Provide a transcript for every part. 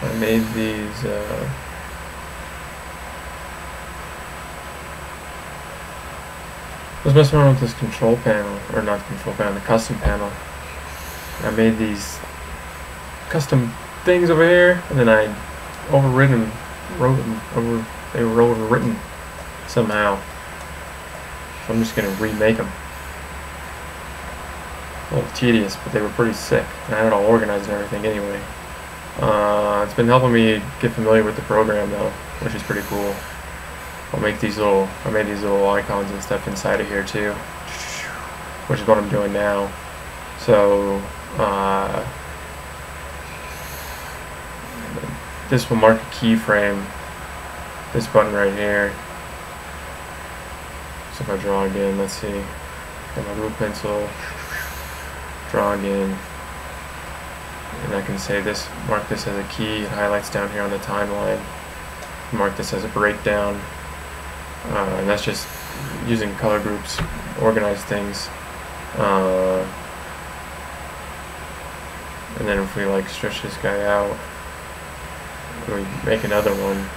I made these I was messing around with this control panel, or not control panel, the custom panel. I made these custom things over here, and then I they were overwritten somehow. So I'm just gonna remake them. A little tedious, but they were pretty sick. And I had it all organized and everything anyway. It's been helping me get familiar with the program though, which is pretty cool. I made these little icons and stuff inside of here too, which is what I'm doing now. So this will mark a keyframe. This button right here. So if I draw again, let's see. Got my blue pencil. Draw again. And I can say this, mark this as a key. It highlights down here on the timeline. Mark this as a breakdown. And that's just using color groups, organize things. And then if we like stretch this guy out, we make another one,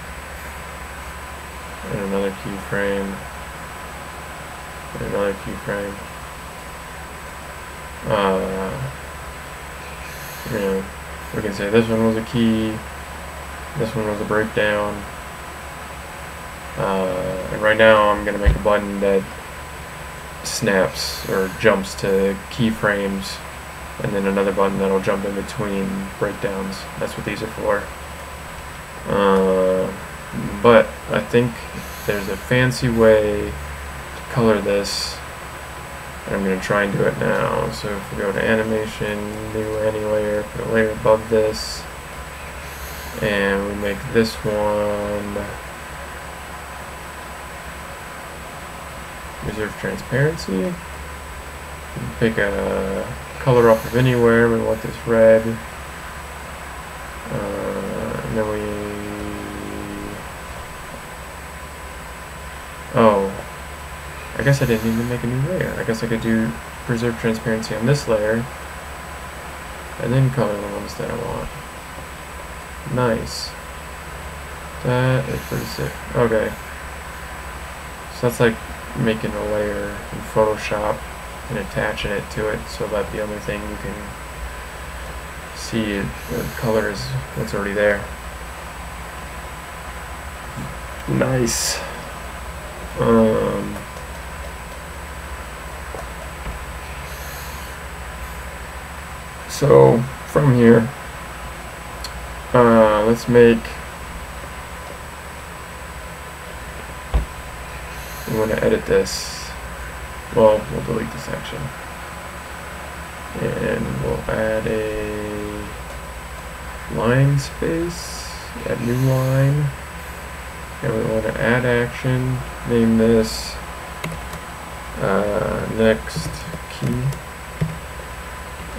and another keyframe, and another keyframe. You know, we can say this one was a key, this one was a breakdown. And right now I'm going to make a button that snaps or jumps to keyframes, and then another button that'll jump in between breakdowns. That's what these are for. But I think there's a fancy way to color this, and I'm going to try and do it now. So if we go to animation, new any layer, put a layer above this, and we make this one reserve transparency. Pick a color off of anywhere. We want this red. And then we... Oh, I guess I didn't even make a new layer. I guess I could do preserve transparency on this layer and then color the ones that I want. Nice. That is pretty sick. Okay. So that's like making a layer in Photoshop and attaching it to it, so that the only thing you can see the color is what's already there. Nice. So from here, let's make, we want to edit this. Well, we'll delete this section, and we'll add a line space, add new line, and we want to add action, name this next key,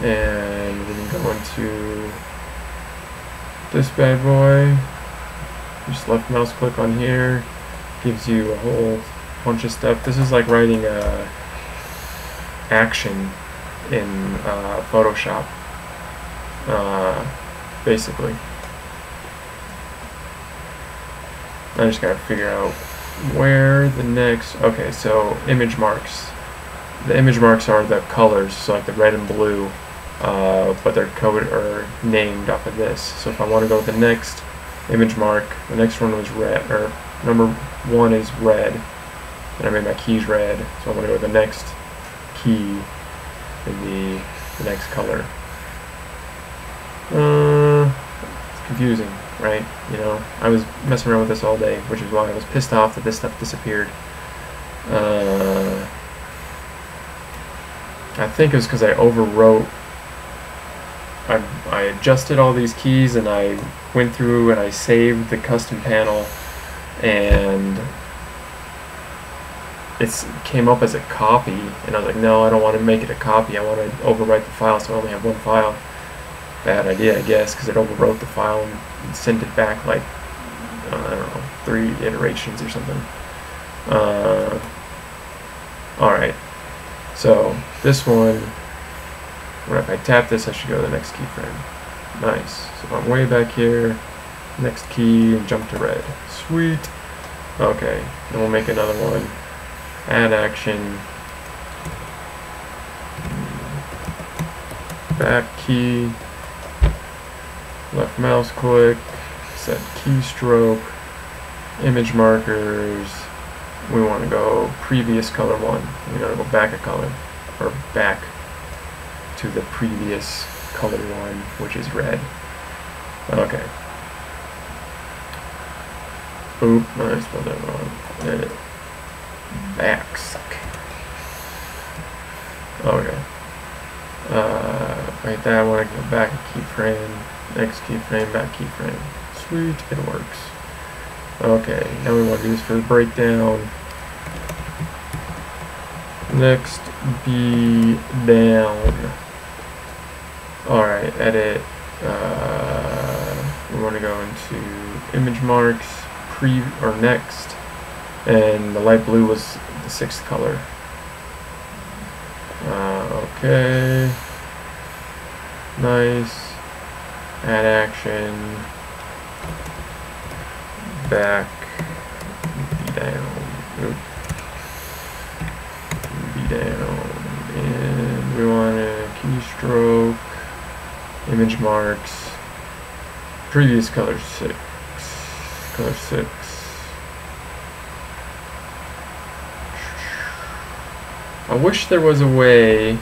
and we can go into this bad boy, just left mouse click on here, gives you a whole bunch of stuff. This is like writing action in Photoshop, basically. I just gotta figure out where the next, okay, so image marks. The image marks are the colors, so like the red and blue, but they're coded or named off of this. So if I want to go with the next image mark, the next one was red, or number 1 is red, and I made my keys red, so I'm going to go with the next key in the next color. It's confusing, right? You know, I was messing around with this all day, which is why I was pissed off that this stuff disappeared. I think it was because I overwrote. I adjusted all these keys, and I went through and I saved the custom panel, and it came up as a copy, and I was like, no, I don't want to make it a copy. I want to overwrite the file, so I only have one file. Bad idea, I guess, because it overwrote the file and sent it back like, I don't know, 3 iterations or something. Alright, so this one, if I tap this, I should go to the next keyframe. Nice. So if I'm way back here, next key, and jump to red. Sweet. Okay, then we'll make another one. Add action. Back key. Left mouse click. Set keystroke. Image markers. We want to go previous color one. We got to go back a color, or back to the previous color one, which is red. Okay. Oop, I spelled that wrong. Edit. Backs. Okay. Right there, I want to go back a keyframe, next keyframe, back keyframe. Sweet, it works. Okay, now we want to do this for the breakdown. Next, be down. Alright, edit. We want to go into image marks, or next, and the light blue was the 6th color. Okay. Nice. Add action. Back. Be down. Oop. Be down. And we want a keystroke. Image marks. Previous color 6. Color 6. I wish there was a way.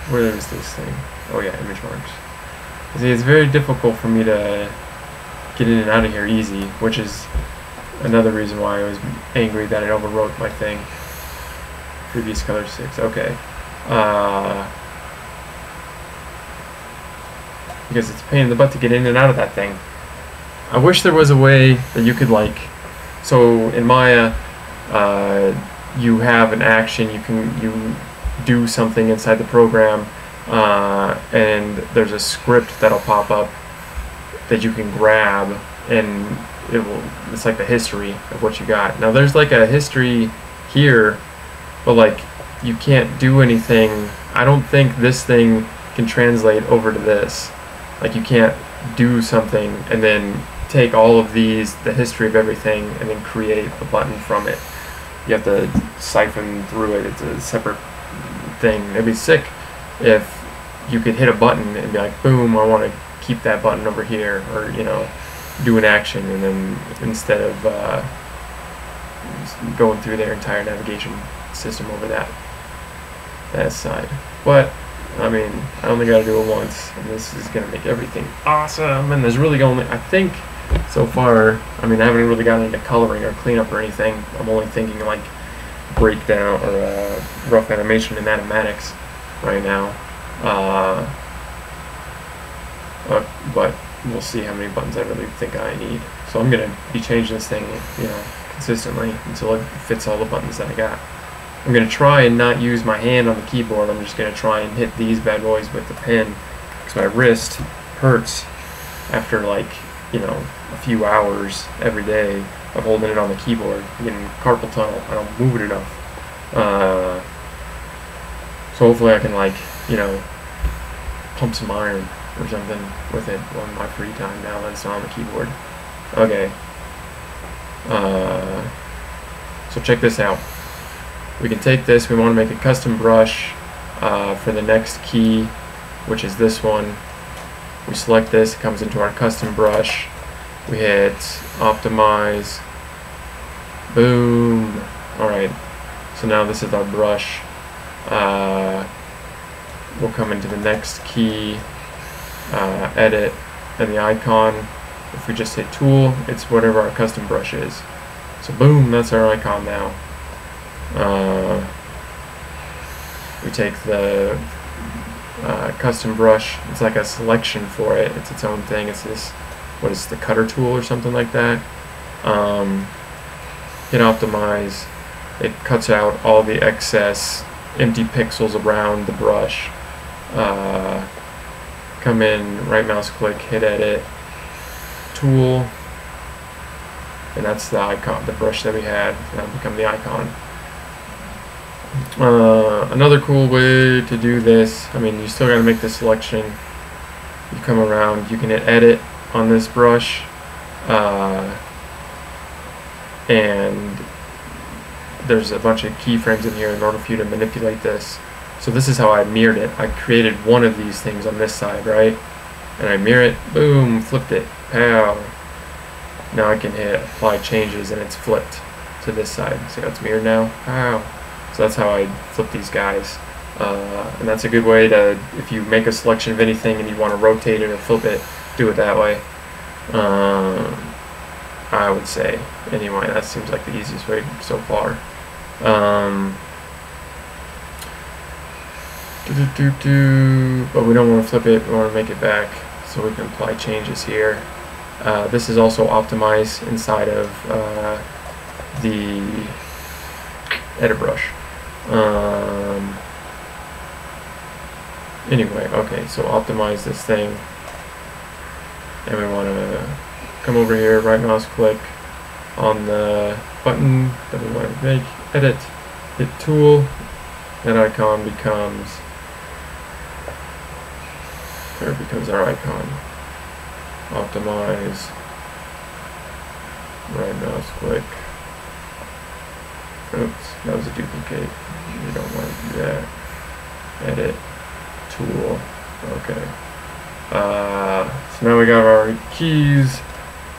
Where is this thing? Oh yeah, image marks. See, it's very difficult for me to get in and out of here easy, which is another reason why I was angry that it overwrote my thing. Previous color 6. Okay. Because it's a pain in the butt to get in and out of that thing. I wish there was a way that you could, like, so in Maya, you have an action, you do something inside the program, and there's a script that'll pop up that you can grab, and it's like the history of what you got. Now there's like a history here, but like you can't do anything. I don't think this thing can translate over to this. Like you can't do something and then take all of these, the history of everything, and then create a button from it. You have to siphon through it. It's a separate thing. It'd be sick if you could hit a button and be like, boom, I want to keep that button over here, or, you know, do an action, and then instead of going through their entire navigation system over that side. But I mean, I only got to do it once, and this is gonna make everything awesome. And there's really only, I think, so far, I mean, I haven't really gotten into coloring or cleanup or anything. I'm only thinking like breakdown or rough animation and animatics right now. But we'll see how many buttons I really think I need. So I'm gonna be changing this thing, you know, consistently until it fits all the buttons that I got. I'm gonna try and not use my hand on the keyboard. I'm just gonna try and hit these bad boys with the pen, because my wrist hurts after, like, you know, a few hours every day of holding it on the keyboard. I'm getting carpal tunnel. I don't move it enough. So hopefully I can, like, you know, pump some iron or something with it on my free time now that it's not on the keyboard. Okay. So check this out. We can take this, we want to make a custom brush for the next key, which is this one. We select this, it comes into our custom brush. We hit optimize. Boom. Alright, so now this is our brush. We'll come into the next key, edit, and the icon. If we just hit tool, it's whatever our custom brush is. So boom, that's our icon now. We take the custom brush. It's like a selection for it. It's its own thing. It's this, what is the cutter tool or something like that. hit optimize. It cuts out all the excess empty pixels around the brush. Come in, right mouse click, hit edit, tool, and that's the icon, the brush that we had. That'll become the icon. Another cool way to do this, I mean, you still gotta make the selection. You come around, you can hit edit on this brush, and there's a bunch of keyframes in here in order for you to manipulate this. So this is how I mirrored it. I created one of these things on this side, right? And I mirror it, boom, flipped it, pow. Now I can hit apply changes and it's flipped to this side. See how it's mirrored now? Pow. So that's how I flip these guys. And that's a good way to, if you make a selection of anything and you want to rotate it or flip it, do it that way. I would say. Anyway, that seems like the easiest way so far. But we don't want to flip it, we want to make it back, so we can apply changes here. This is also optimized inside of the edit brush. Anyway, okay, so optimize this thing, and we want to come over here, right mouse click on the button that we want to make, edit, hit tool, that icon becomes, there becomes our icon. Optimize, right mouse click. Oops, that was a duplicate. You don't want to do that. Edit, tool, okay. So now we got our keys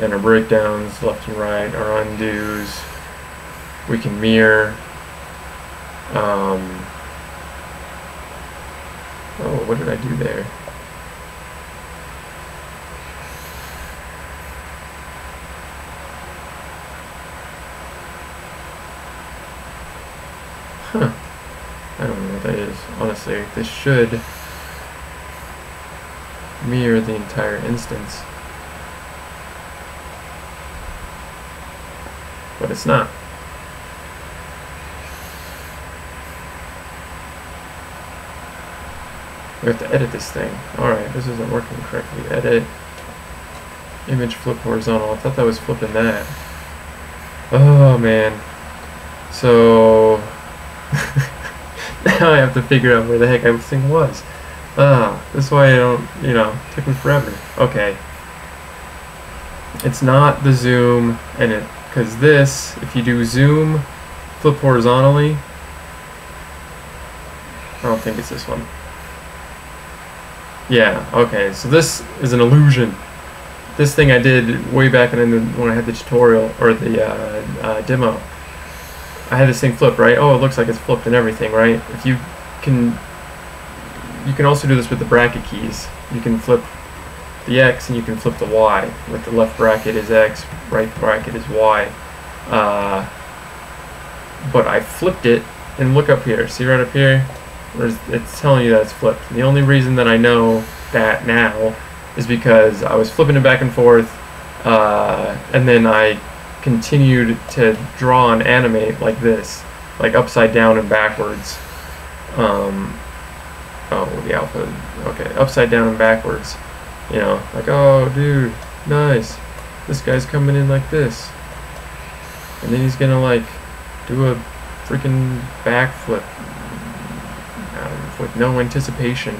and our breakdowns, left and right, our undos. We can mirror. Oh, what did I do there? Huh. I don't know what that is. Honestly, this should mirror the entire instance. But it's not. We have to edit this thing. Alright, this isn't working correctly. Edit. Image flip horizontal. I thought that was flipping that. Oh man. So now I have to figure out where the heck this thing was. This is why I don't, you know, it took me forever. Okay. It's not the zoom, and it, because this, if you do zoom, flip horizontally, I don't think it's this one. Yeah, okay, so this is an illusion. This thing I did way back when I had the tutorial, or the demo. I had this thing flipped, right? Oh, it looks like it's flipped and everything, right? If you can also do this with the bracket keys. You can flip the X and you can flip the Y. With the left bracket is X, right bracket is Y. But I flipped it, and look up here. See right up here? It's telling you that it's flipped. The only reason that I know that now is because I was flipping it back and forth, and then I continued to draw and animate like this, like upside down and backwards. Oh, the alpha. Okay, upside down and backwards. You know, like, oh, dude, nice. This guy's coming in like this, and then he's gonna like do a freaking backflip with no anticipation.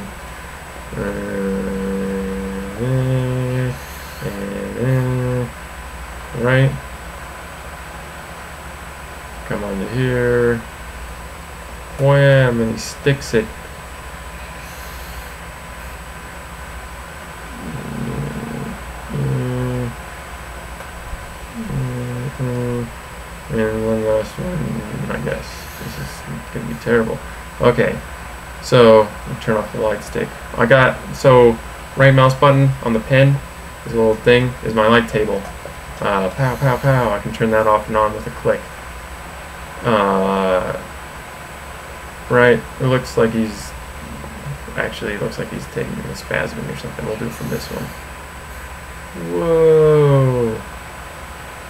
Right? Come on to here. Wham! And he sticks it. And one last one, I guess. This is going to be terrible. Okay, so I'll turn off the light stick. So right mouse button on the pen, this little thing, is my light table. Pow, pow, pow. I can turn that off and on with a click. Right, it looks like he's, actually it looks like he's taking a spasming or something. We'll do it from this one. Whoa.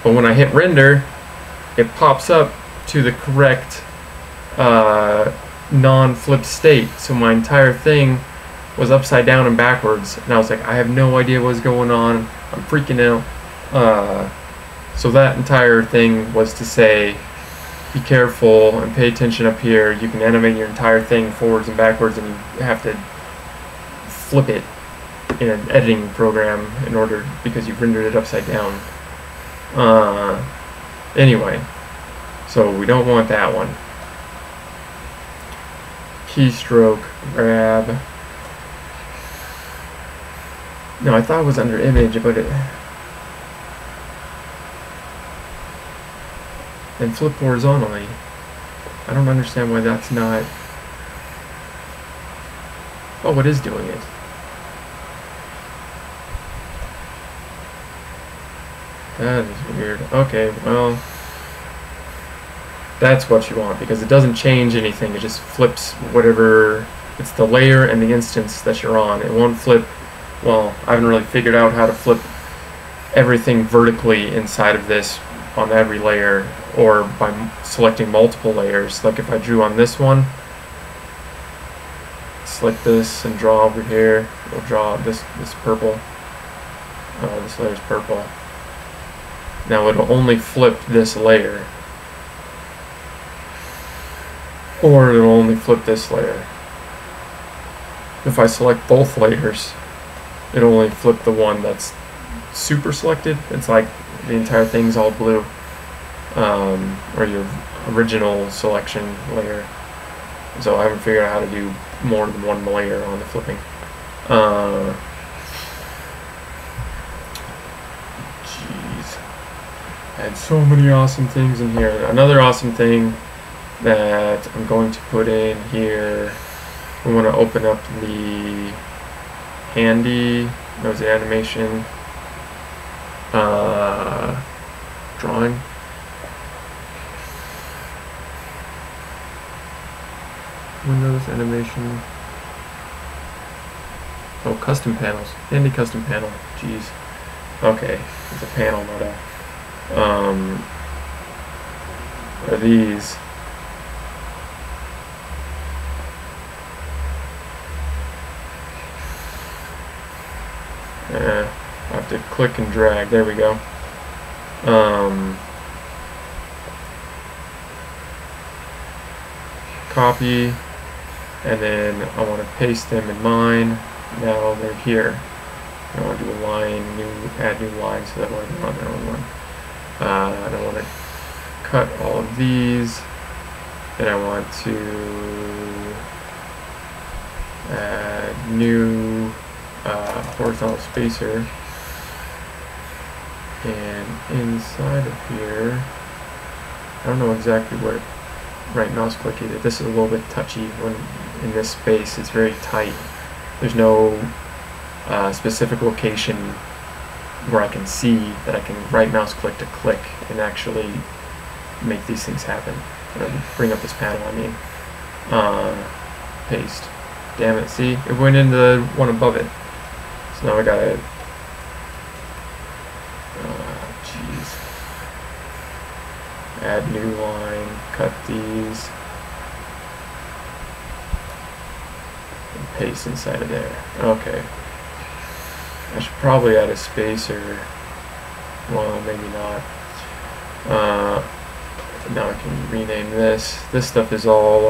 But when I hit render, it pops up to the correct non-flipped state. So my entire thing was upside down and backwards, and I was like, I have no idea what's going on. I'm freaking out. So that entire thing was to say, be careful and pay attention up here. You can animate your entire thing forwards and backwards, and you have to flip it in an editing program in order, because you've rendered it upside down. Anyway, so we don't want that one. Keystroke, grab. No, I thought it was under image, but it... And flip horizontally. I don't understand why that's not... Oh, it is doing it. That is weird. Okay, well... That's what you want, because it doesn't change anything. It just flips whatever... It's the layer and the instance that you're on. It won't flip... Well, I haven't really figured out how to flip everything vertically inside of this on every layer, or by selecting multiple layers. Like if I drew on this one, select this and draw over here, it'll draw this purple. This layer's purple. Now it'll only flip this layer, or it'll only flip this layer. If I select both layers, it'll only flip the one that's super selected. It's like the entire thing's all blue, or your original selection layer. So I haven't figured out how to do more than one layer on the flipping. Jeez, I had so many awesome things in here. Another awesome thing that I'm going to put in here, we want to open up the handy, that was the animation, drawing. Windows animation. Oh, custom panels. Handy custom panel. Jeez. Okay, it's a panel, not a. Are these? I have to click and drag. There we go. Copy, and then I want to paste them in mine. Now they're here. I want to do a line, add new line, so that way they're on their own one. And I want to cut all of these. Then I want to add new horizontal spacer, and inside of here, I don't know exactly where right mouse click either. This is a little bit touchy when in this space. It's very tight. There's no specific location where I can see that I can right mouse click to click and actually make these things happen. Bring up this panel, I mean. Paste. Damn it, see? It went into the one above it. So now I gotta... jeez. Add new line, cut these, and paste inside of there. Okay. I should probably add a spacer. Well, maybe not. Now I can rename this. This stuff is all,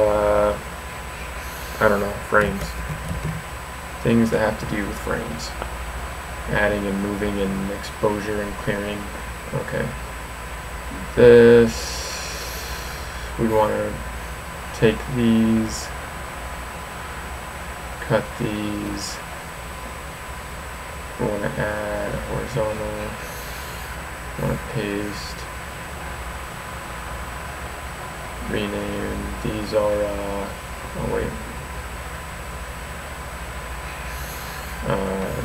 I don't know, frames. Things that have to do with frames. Adding and moving and exposure and clearing. Okay. This, we want to take these, cut these. We want to add a horizontal. We want to paste. Rename. These are, oh wait.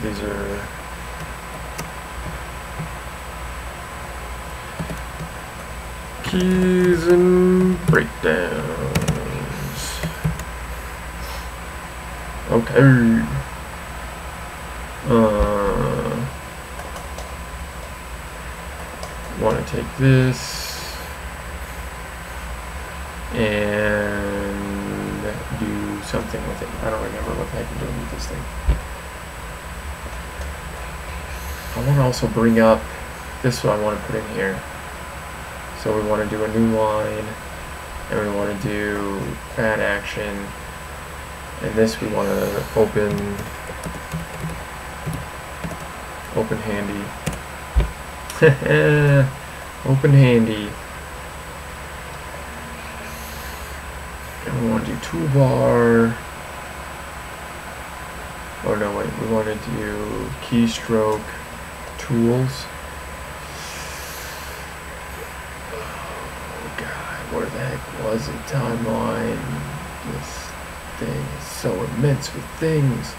These are keys and breakdowns. Okay. Want to take this, do something with it. I don't remember what the heck I'm doing with this thing. I want to also bring up this one I want to put in here. So we want to do a new line, and we want to do add action, and this we want to open handy. Open handy. And we want to do toolbar. Oh no, wait, we want to do keystroke tools. Oh god, where the heck was it? Timeline. This thing is so immense with things.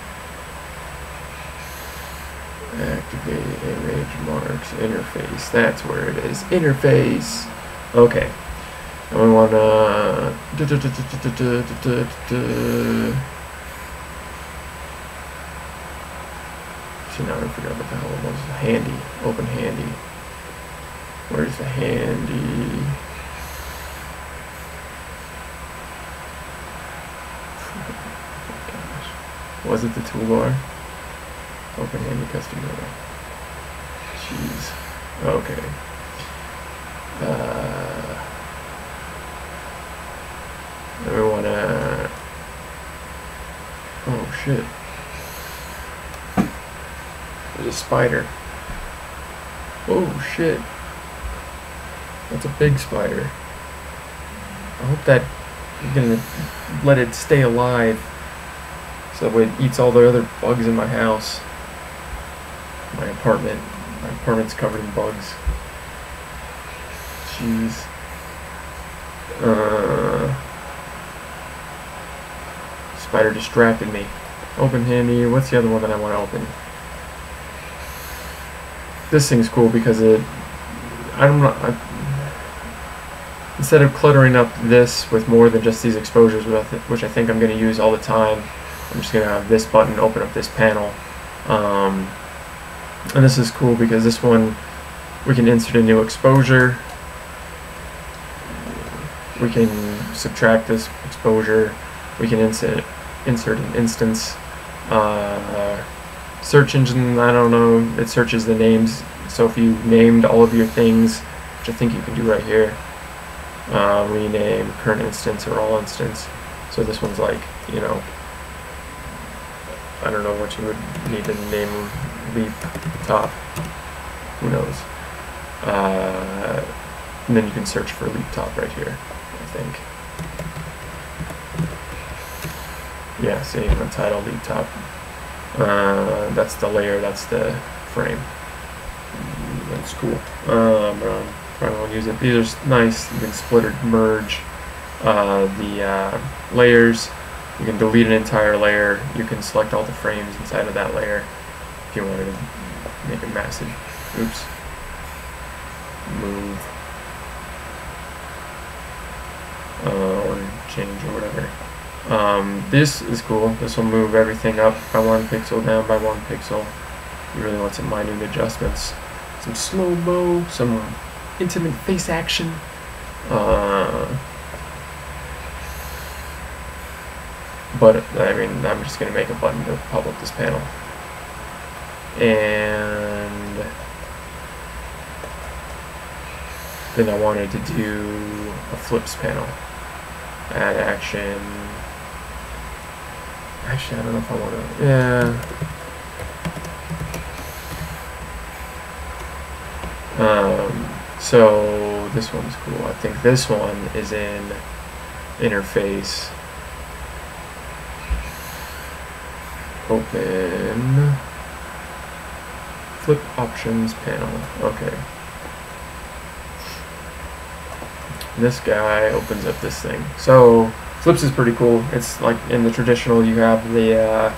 Activate image marks interface. That's where it is. Interface. Okay. And we want to. See, now I forgot what the hell it was. Handy. Open handy. Where's the handy? Oh gosh. Was it the toolbar? Open handy custom mode. Jeez. Okay. We wanna. Oh shit. There's a spider. Oh shit. That's a big spider. I hope that you're gonna let it stay alive so that way it eats all the other bugs in my house. My apartment's covered in bugs. Jeez. Spider distracted me. Open handy. What's the other one that I want to open? This thing's cool because instead of cluttering up this with more than just these exposures, which I think I'm going to use all the time, I'm just going to have this button open up this panel. And this is cool because this one, we can insert a new exposure. We can subtract this exposure. We can insert an instance. Search engine, I don't know, it searches the names. So if you named all of your things, which I think you can do right here, rename current instance or all instance. So this one's like, you know, I don't know what you would need to name leap top. Who knows? And then you can search for leap top right here, I think. Yeah, see, untitle leap top. That's the layer, that's the frame. That's cool. Probably won't use it. These are nice. You can split or merge the layers. You can delete an entire layer. You can select all the frames inside of that layer if you wanted to make it massive. Oops. Move. Or change or whatever. This is cool. This will move everything up by 1 pixel, down by 1 pixel. You really want some minute adjustments. Some slow-mo, some intimate face action. But, I mean, I'm just going to make a button to pop up this panel. And then I wanted to do a flips panel. Add action. Actually, I don't know if I want to. Yeah. So this one's cool. I think this one is in interface. Open. Flip options panel. Okay. This guy opens up this thing. So flips is pretty cool. It's like in the traditional, you have the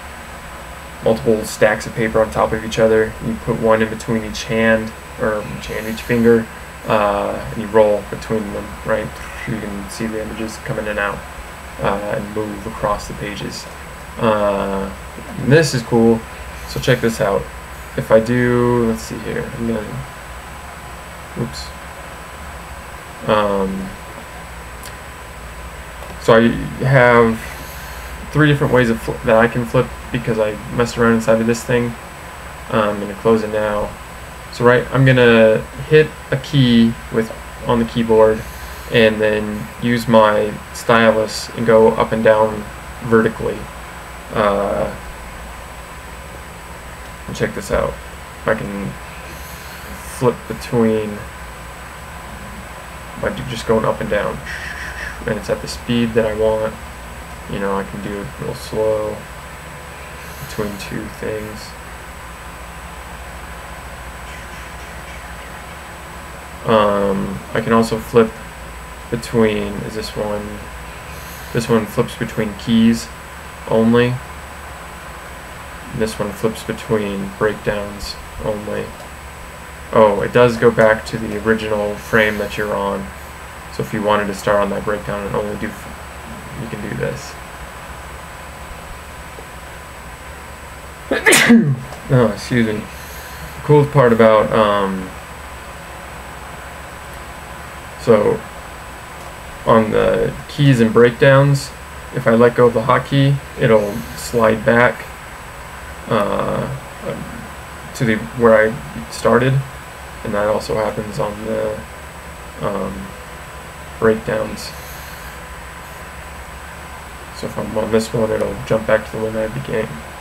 multiple stacks of paper on top of each other. You put one in between each hand, or each finger, and you roll between them, right? You can see the images come in and out and move across the pages. This is cool. So check this out. If I do, let's see here. I'm gonna. Oops. So I have 3 different ways that I can flip because I messed around inside of this thing. I'm going to close it now. So I'm going to hit a key on the keyboard and then use my stylus and go up and down vertically. And check this out. I can flip between by just going up and down, and it's at the speed that I want. You know, I can do it real slow between 2 things. I can also flip between, this one flips between keys only. This one flips between breakdowns only. Oh, it does go back to the original frame that you're on. So if you wanted to start on that breakdown and only you can do this. Oh, excuse me. The cool part about, so on the keys and breakdowns, if I let go of the hotkey, it'll slide back to where I started, and that also happens on the breakdowns. So if I'm on this one, it'll jump back to the one I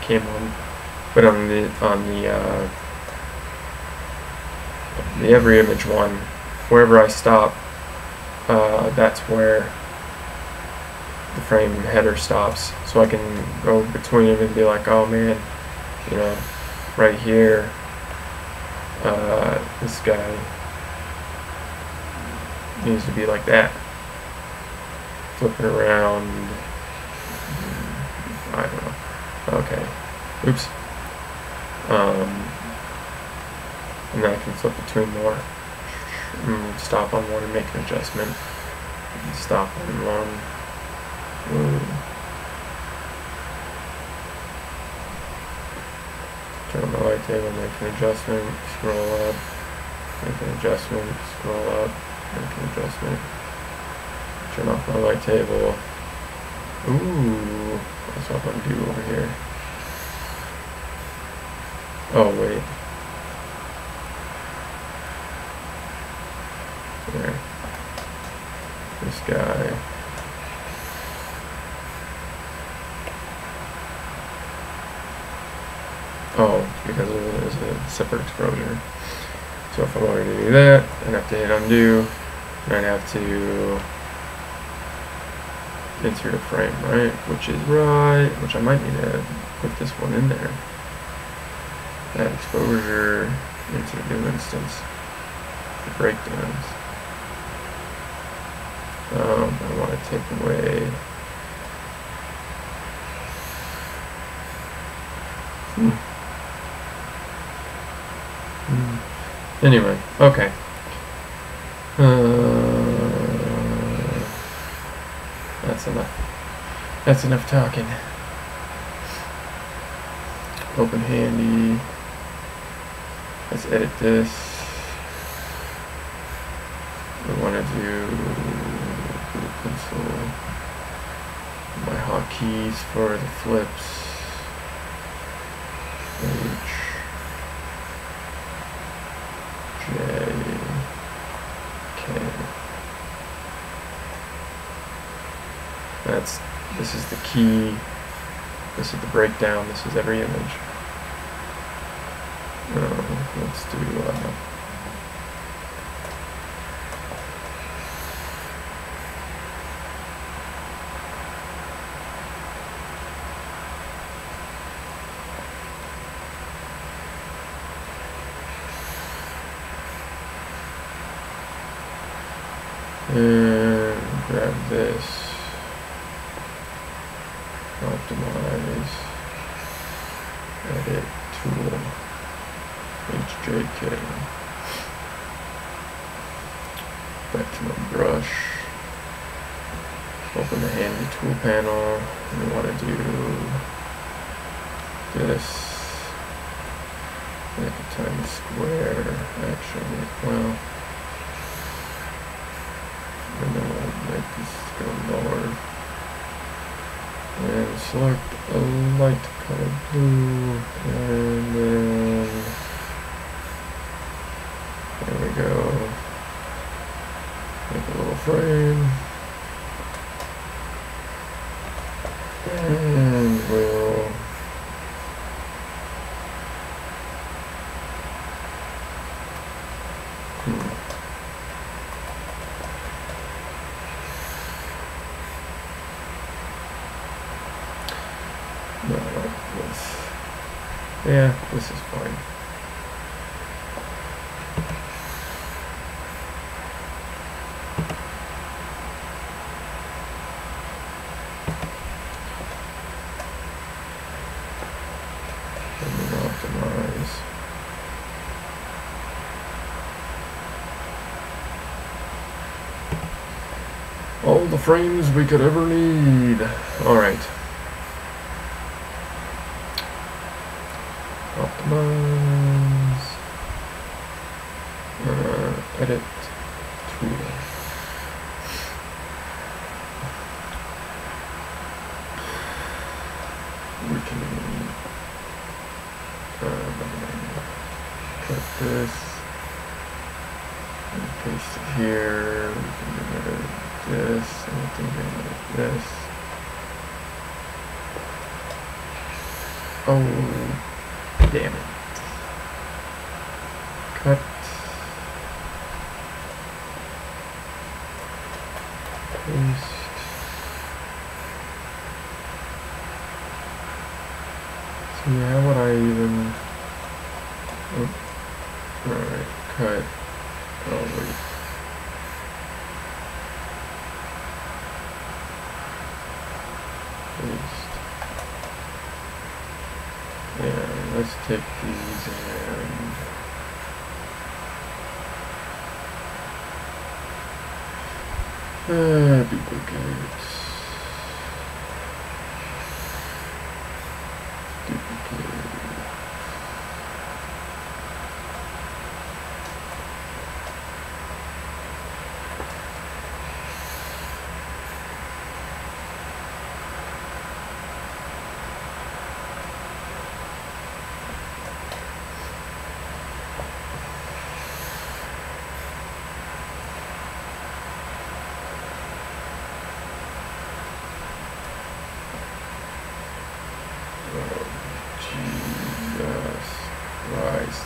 came on. But on the every image one, wherever I stop, that's where the frame header stops. So I can go between them and be like, oh man, you know, right here, this guy needs to be like that. Flipping around, I don't know. Okay, oops. And then I can flip between more. Stop on one and make an adjustment. Stop on one. Turn on my light table, make an adjustment, scroll up, make an adjustment, scroll up, make an adjustment. Turn off my light table. Ooh, that's what I'm going to do over here. Oh, wait. There. This guy. Oh, because it is a separate exposure. So if I wanted to do that, I'd have to hit undo, and I'd have to insert a frame, right? Which I might need to put this one in there. Add exposure, insert new instance, the breakdowns. I want to take away Anyway, okay. That's enough. That's enough talking. Open handy. Let's edit this. I want to do Google Pencil. My hotkeys for the flips. H. J. K. This is the key. This is the breakdown. This is every image. Let's do and grab this, optimize, edit, tool, HJK, back to my brush, open the handy tool panel, and we want to do this, make a tiny square, actually, well, and then we'll make this go north and select a light color blue, and then there we go. Make a little frame, and we'll not like this. Yeah, this is fine. Optimize. All the frames we could ever need. All right. Optimize. Edit tool. We can cut this and paste it here. We can get rid of this, and we can get rid of this. Oh, damn it. Cut. Paste. So how would I even... Oh. Alright, cut. Oh, wait. Paste. Yeah, let's take these and duplicate.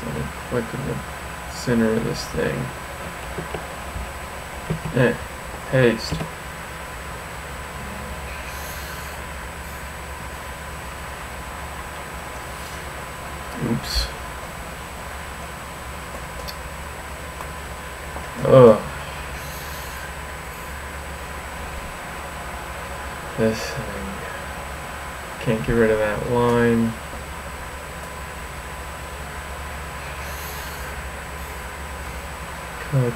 Let me click in the center of this thing. Paste. Oops. Ugh. This thing. Can't get rid of that line. Cut,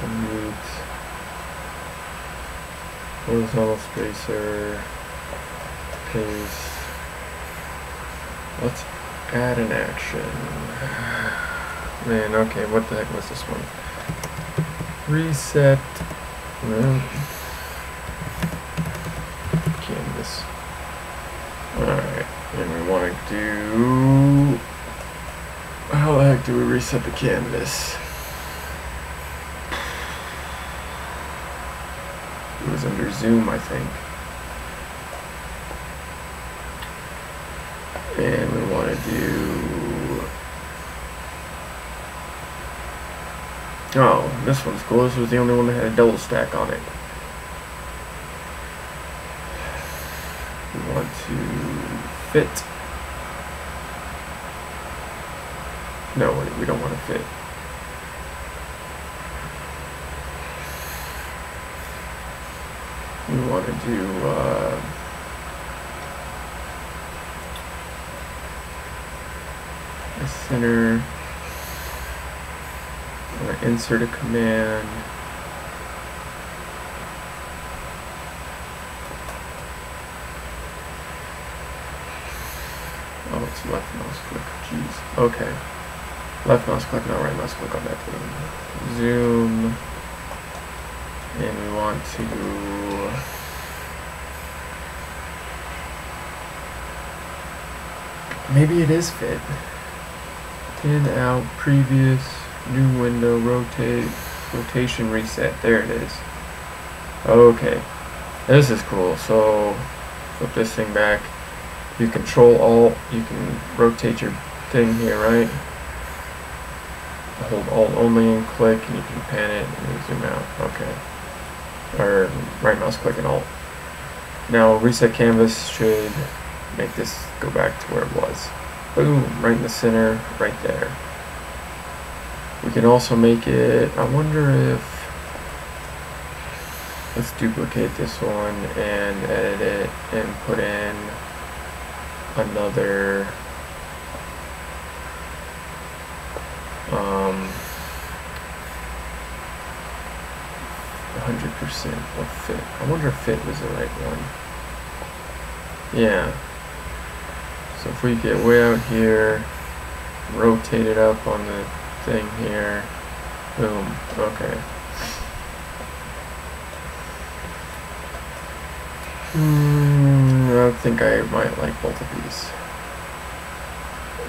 delete, horizontal spacer, paste. Let's add an action. Man, okay, what the heck was this one? Reset, no. Canvas. Alright, and we want to do... How the heck do we reset the canvas? It was under zoom, I think. And we want to do... Oh, this one's cool. This was the only one that had a double stack on it. We want to fit. No, we don't want to fit. We want to do a center. I want to insert a command. Oh, it's left mouse click. Jeez. Okay. Left mouse click, not right mouse click on that thing. Zoom. And we want to Maybe it is fit. In, out, previous, new window, rotate, rotation reset. There it is. Okay. This is cool. So, flip this thing back. You control Alt, you can rotate your thing here, right? Hold Alt only and click, and you can pan it and zoom out. Okay. Or right mouse click and Alt. Now reset canvas should make this go back to where it was. Boom, right in the center, right there. We can also make it, I wonder if, let's duplicate this one and edit it and put in another 100% of fit. I wonder if fit was the right one. Yeah. So if we get way out here, rotate it up on the thing here, boom, okay. I think I might like both of these.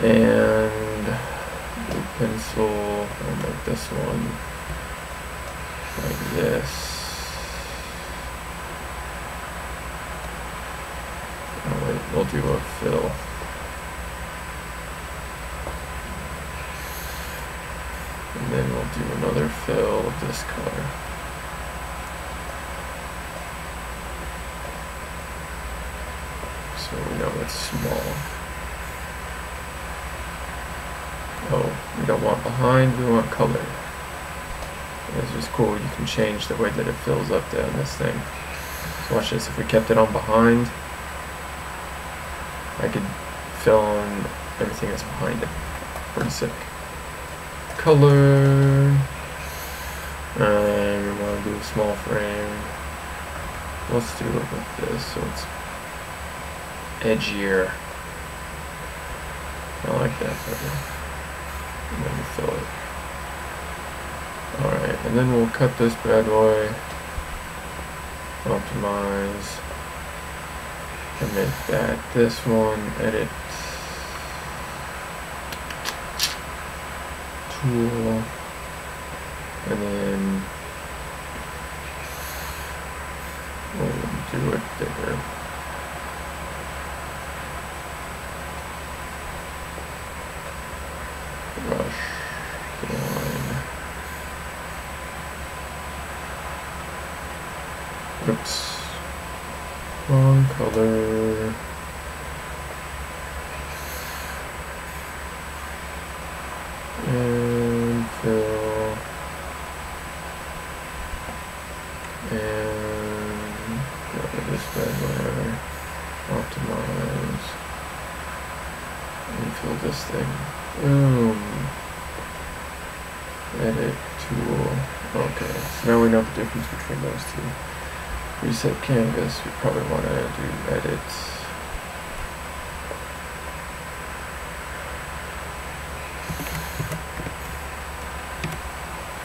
And the pencil, I'll make this one like this. Oh wait, we'll do a fill. And then we'll do another fill of this color. So we know it's small. Oh, we don't want behind, we want color. This is cool, you can change the way that it fills up there on this thing. So watch this, if we kept it on behind, I could fill in everything that's behind it. Pretty sick. Color. And we want to do a small frame. Let's do it with this so it's edgier. I like that better. And then we fill it. Alright, and then we'll cut this bad boy. Optimize. And make that this one. Edit. Tool. And then we'll do it bigger. Brush the line. Oops. Wrong color. And fill. And go to this bad boy. Optimize. And fill this thing. Boom. Edit tool. Okay, so now we know the difference between those two. Reset canvas, we probably want to do edit.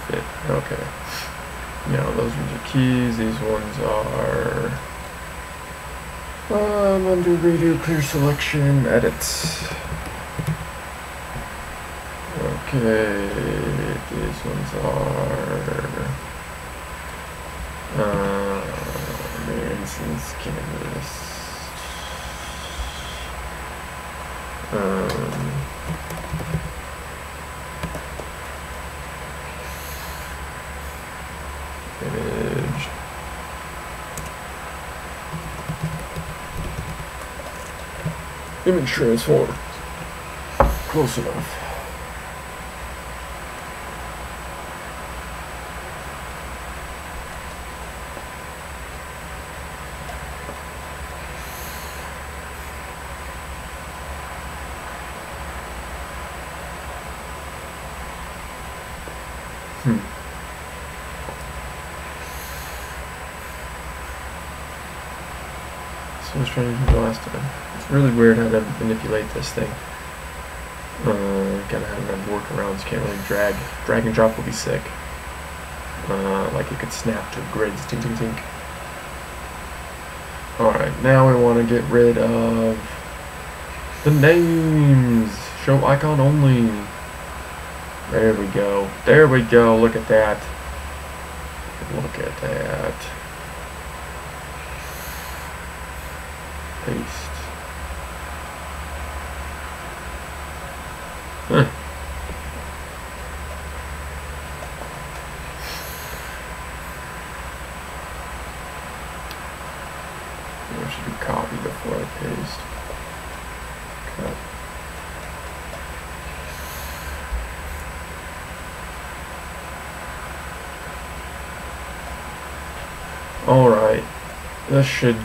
Fit, okay. Now those are the keys, these ones are undo, redo, clear selection, edits. Okay, these ones are instance canvas. Image. Image transform. Close enough. So I was trying to do the last time. It's really weird how to manipulate this thing. Gotta have enough workarounds. Can't really drag. Drag and drop will be sick. Like it could snap to grids. Tink, tink, tink. Alright, now we want to get rid of The names. Show icon only. There we go. There we go. Look at that. Look at that. Paste. Huh. I should do copy before I paste. Cut. Alright. This should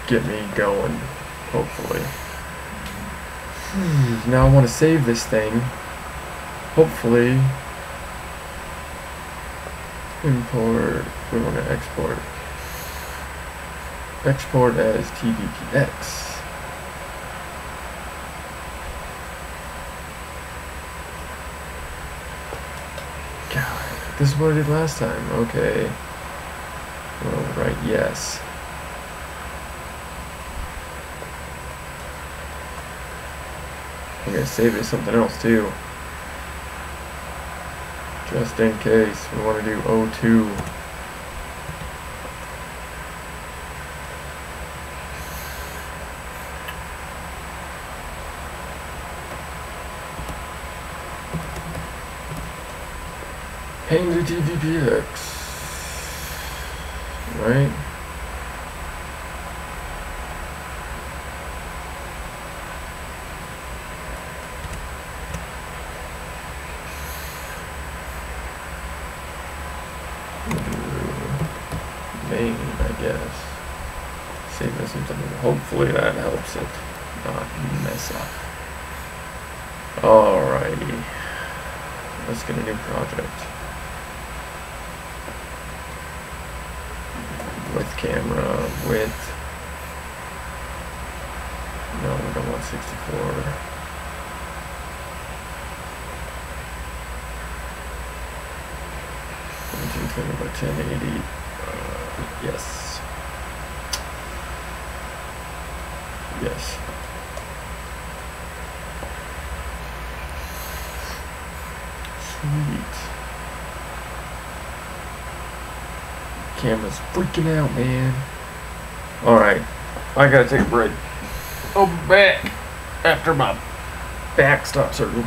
get me going, hopefully. Now I want to save this thing. Hopefully. Import. We want to export. Export as TVPX. God, this is what I did last time. Okay. Well, right, yes. I'm gonna save it as something else too. Just in case we want to do O2. Paint the TVPX. Right? Main, I guess. Save as something. Hopefully that helps it not mess up. Alrighty. Let's get a new project. With camera, with... No, we don't want 64. 1720 by 1080. Yes. Yes. Sweet. Camera's freaking out, man. Alright. I gotta take a break. I'll be back after my back stops hurting.